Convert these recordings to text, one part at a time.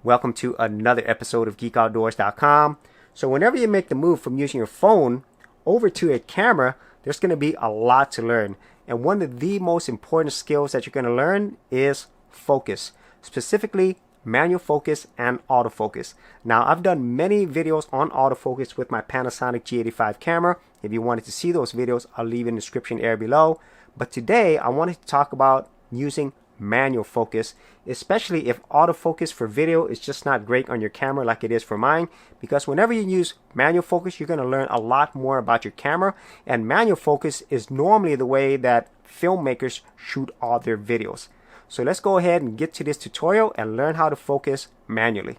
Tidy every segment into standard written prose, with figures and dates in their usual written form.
Welcome to another episode of GeekOutdoors.com. So whenever you make the move from using your phone over to a camera, there's going to be a lot to learn. And one of the most important skills that you're going to learn is focus, specifically manual focus and autofocus. Now, I've done many videos on autofocus with my Panasonic G85 camera. If you wanted to see those videos, I'll leave in the description area below. But today, I wanted to talk about using manual focus, especially if autofocus for video is just not great on your camera like it is for mine, because whenever you use manual focus, you're going to learn a lot more about your camera, and manual focus is normally the way that filmmakers shoot all their videos. So let's go ahead and get to this tutorial and learn how to focus manually.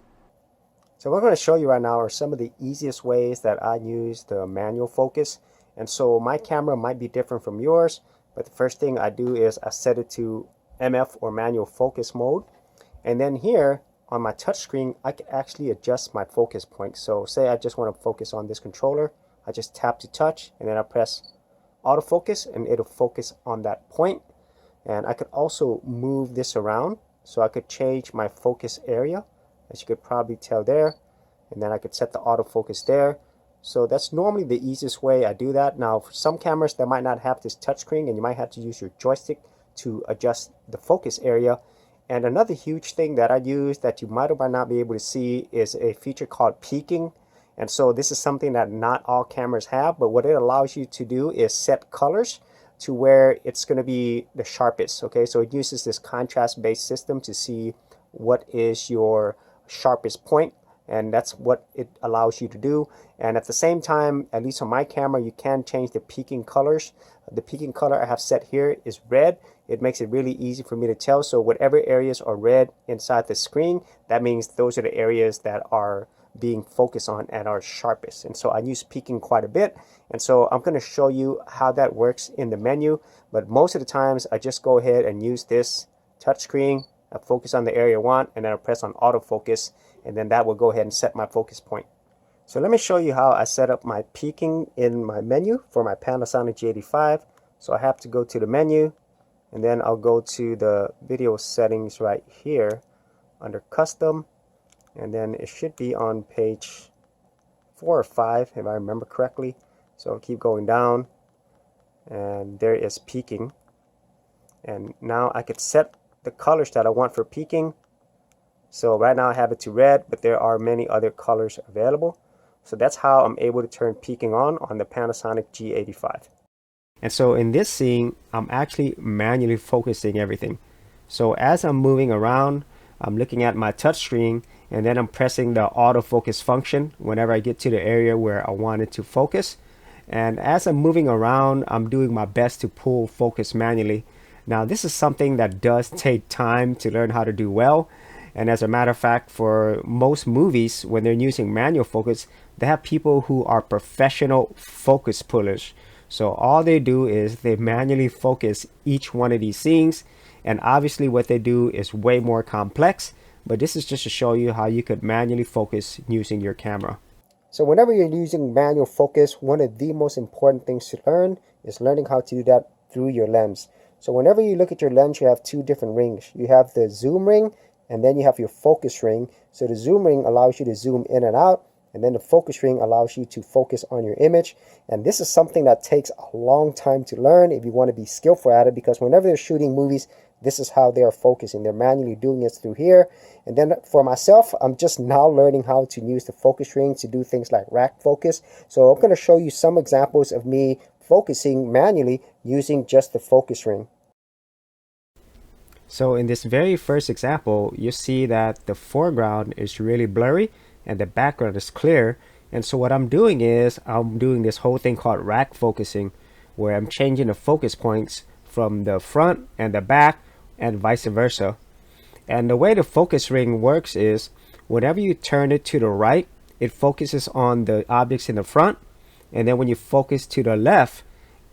So what I'm going to show you right now are some of the easiest ways that I use the manual focus. And so my camera might be different from yours, but the first thing I do is I set it to MF or manual focus mode, and then here on my touch screen I can actually adjust my focus point. So say I just want to focus on this controller, I just tap to touch and then I press autofocus and it'll focus on that point. And I could also move this around, so I could change my focus area, as you could probably tell there, and then I could set the autofocus there. So that's normally the easiest way I do that. Now for some cameras that might not have this touch screen and you might have to use your joystick to adjust the focus area. And another huge thing that I use that you might or might not be able to see is a feature called peaking. And so this is something that not all cameras have, but what it allows you to do is set colors to where it's going to be the sharpest. Okay, so it uses this contrast based system to see what is your sharpest point, and that's what it allows you to do. And at the same time, at least on my camera, you can change the peaking colors. The peaking color I have set here is red. It makes it really easy for me to tell. So whatever areas are red inside the screen, that means those are the areas that are being focused on and are sharpest. And so I use peaking quite a bit. And so I'm going to show you how that works in the menu. But most of the times I just go ahead and use this touch screen. I focus on the area I want, and then I press on autofocus, and then that will go ahead and set my focus point. So let me show you how I set up my peaking in my menu for my Panasonic G85. So I have to go to the menu, and then I'll go to the video settings right here under custom, and then it should be on page 4 or 5 if I remember correctly. So I'll keep going down, and there is peaking. And now I could set the colors that I want for peaking. So right now I have it to red, but there are many other colors available. So that's how I'm able to turn peaking on the Panasonic G85. And so in this scene, I'm actually manually focusing everything. So as I'm moving around, I'm looking at my touch screen, and then I'm pressing the autofocus function whenever I get to the area where I wanted to focus. And as I'm moving around, I'm doing my best to pull focus manually. Now this is something that does take time to learn how to do well. And as a matter of fact, for most movies, when they're using manual focus, they have people who are professional focus pullers. So all they do is they manually focus each one of these scenes. And obviously what they do is way more complex, but this is just to show you how you could manually focus using your camera. So whenever you're using manual focus, one of the most important things to learn is learning how to do that through your lens. So whenever you look at your lens, you have two different rings. You have the zoom ring, and then you have your focus ring. So the zoom ring allows you to zoom in and out, and then the focus ring allows you to focus on your image. And this is something that takes a long time to learn if you want to be skillful at it, because whenever they're shooting movies, this is how they are focusing. They're manually doing it through here. And then for myself, I'm just now learning how to use the focus ring to do things like rack focus. So I'm going to show you some examples of me focusing manually using just the focus ring. So in this very first example, you see that the foreground is really blurry and the background is clear. And so what I'm doing is I'm doing this whole thing called rack focusing, where I'm changing the focus points from the front and the back and vice versa. And the way the focus ring works is whenever you turn it to the right, it focuses on the objects in the front. And then when you focus to the left,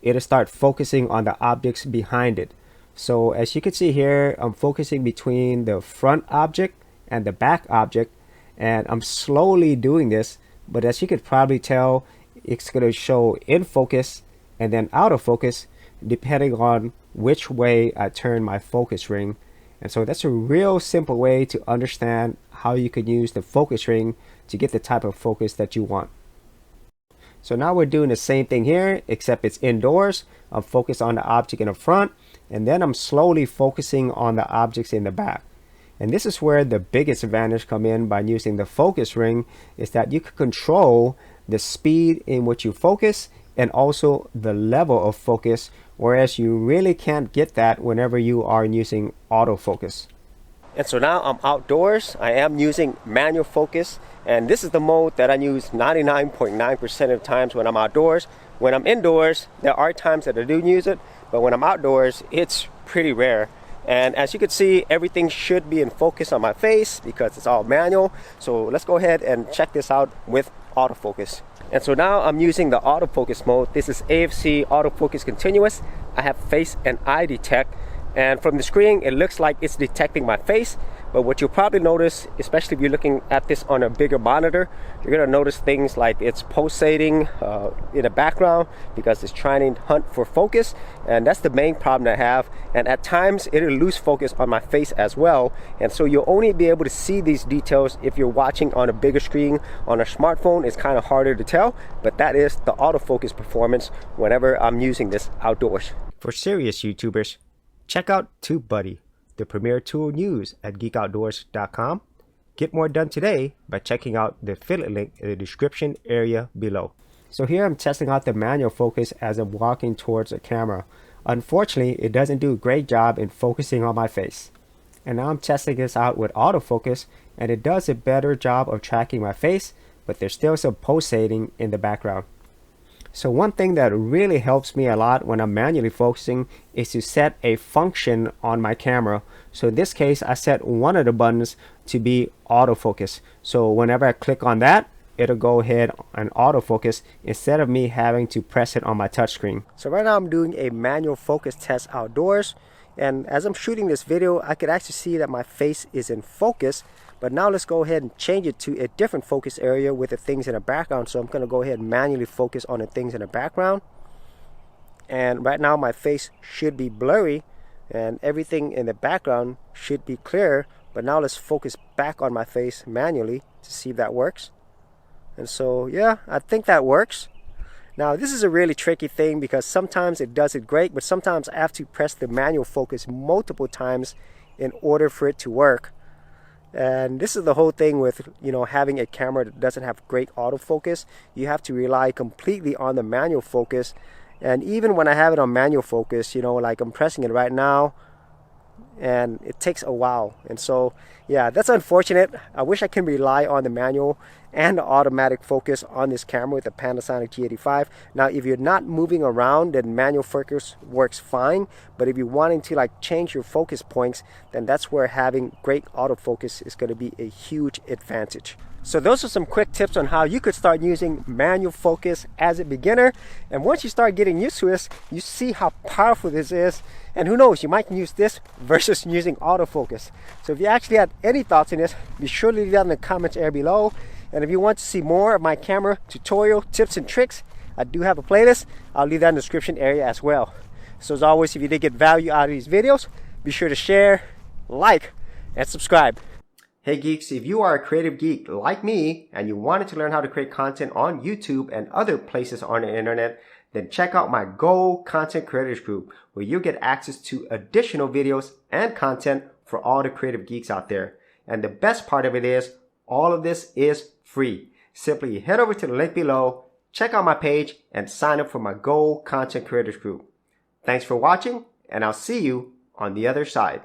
it'll start focusing on the objects behind it. So as you can see here, I'm focusing between the front object and the back object, and I'm slowly doing this, but as you could probably tell, it's going to show in focus and then out of focus depending on which way I turn my focus ring. And so that's a real simple way to understand how you could use the focus ring to get the type of focus that you want. So now we're doing the same thing here, except it's indoors. I'm focused on the object in the front, and then I'm slowly focusing on the objects in the back. And this is where the biggest advantage come in by using the focus ring, is that you can control the speed in which you focus and also the level of focus, whereas you really can't get that whenever you are using autofocus. And so now I'm outdoors. I am using manual focus, and this is the mode that I use 99.9% of the times when I'm outdoors. When I'm indoors, there are times that I do use it, but when I'm outdoors, it's pretty rare. And as you can see, everything should be in focus on my face because it's all manual. So let's go ahead and check this out with autofocus. And so now I'm using the autofocus mode. This is AFC autofocus continuous. I have face and eye detect. And from the screen, it looks like it's detecting my face. But what you'll probably notice, especially if you're looking at this on a bigger monitor, you're gonna notice things like it's pulsating in the background because it's trying to hunt for focus. And that's the main problem I have. And at times, it'll lose focus on my face as well. And so you'll only be able to see these details if you're watching on a bigger screen. On a smartphone, it's kind of harder to tell, but that is the autofocus performance whenever I'm using this outdoors. For serious YouTubers, check out TubeBuddy, the premier tool used at geekoutdoors.com. Get more done today by checking out the affiliate link in the description area below. So here I'm testing out the manual focus as I'm walking towards the camera. Unfortunately, it doesn't do a great job in focusing on my face. And now I'm testing this out with autofocus, and it does a better job of tracking my face, but there's still some pulsating in the background. So one thing that really helps me a lot when I'm manually focusing is to set a function on my camera. So in this case, I set one of the buttons to be autofocus. So whenever I click on that, it'll go ahead and autofocus instead of me having to press it on my touchscreen. So right now I'm doing a manual focus test outdoors. And as I'm shooting this video, I could actually see that my face is in focus. But now let's go ahead and change it to a different focus area with the things in the background. So I'm going to go ahead and manually focus on the things in the background. And right now my face should be blurry and everything in the background should be clear. But now let's focus back on my face manually to see if that works. And so yeah, I think that works. Now this is a really tricky thing because sometimes it does it great, but sometimes I have to press the manual focus multiple times in order for it to work. And this is the whole thing with, having a camera that doesn't have great autofocus. You have to rely completely on the manual focus. And even when I have it on manual focus, like I'm pressing it right now, and it takes a while. And so yeah, that's unfortunate. I wish I can rely on the manual and the automatic focus on this camera with the Panasonic G85. Now if you're not moving around, then manual focus works fine, but if you're wanting to change your focus points, then that's where having great autofocus is going to be a huge advantage. So those are some quick tips on how you could start using manual focus as a beginner. And once you start getting used to this, you see how powerful this is. And who knows, you might use this versus using autofocus. So if you actually had any thoughts on this, be sure to leave that in the comments area below. And if you want to see more of my camera tutorial tips and tricks, I do have a playlist. I'll leave that in the description area as well. So as always, if you did get value out of these videos, be sure to share, like, and subscribe. Hey geeks, if you are a creative geek like me and you wanted to learn how to create content on YouTube and other places on the internet, then check out my Go Content Creators Group, where you'll get access to additional videos and content for all the creative geeks out there. And the best part of it is, all of this is free. Simply head over to the link below, check out my page, and sign up for my Go Content Creators Group. Thanks for watching, and I'll see you on the other side.